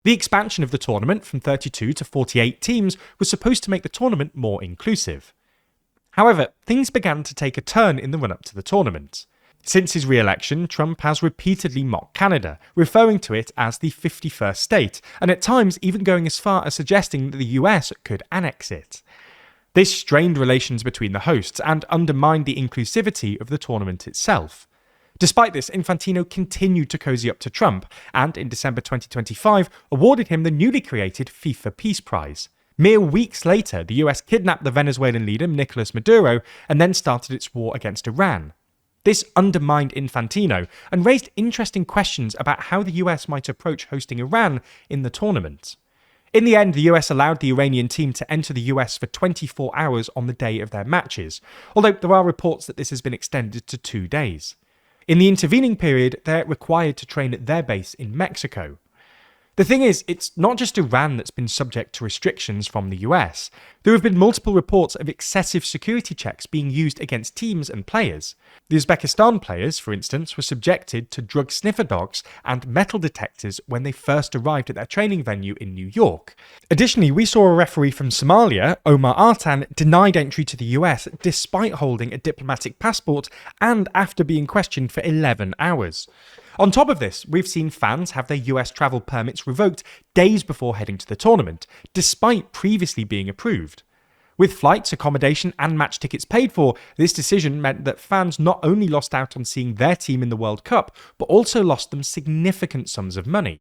The expansion of the tournament from 32 to 48 teams was supposed to make the tournament more inclusive. However, things began to take a turn in the run-up to the tournament. Since his re-election, Trump has repeatedly mocked Canada, referring to it as the 51st state, and at times even going as far as suggesting that the US could annex it. This strained relations between the hosts and undermined the inclusivity of the tournament itself. Despite this, Infantino continued to cozy up to Trump, and in December 2025 awarded him the newly created FIFA Peace Prize. Mere weeks later, the US kidnapped the Venezuelan leader Nicolas Maduro and then started its war against Iran. This undermined Infantino and raised interesting questions about how the US might approach hosting Iran in the tournament. In the end, the US allowed the Iranian team to enter the US for 24 hours on the day of their matches, although there are reports that this has been extended to 2 days. In the intervening period, they're required to train at their base in Mexico. The thing is, it's not just Iran that's been subject to restrictions from the US. There have been multiple reports of excessive security checks being used against teams and players. The Uzbekistan players, for instance, were subjected to drug sniffer dogs and metal detectors when they first arrived at their training venue in New York. Additionally, we saw a referee from Somalia, Omar Artan, denied entry to the US despite holding a diplomatic passport and after being questioned for 11 hours. On top of this, we've seen fans have their US travel permits revoked days before heading to the tournament, despite previously being approved. With flights, accommodation, and match tickets paid for, this decision meant that fans not only lost out on seeing their team in the World Cup, but also lost them significant sums of money.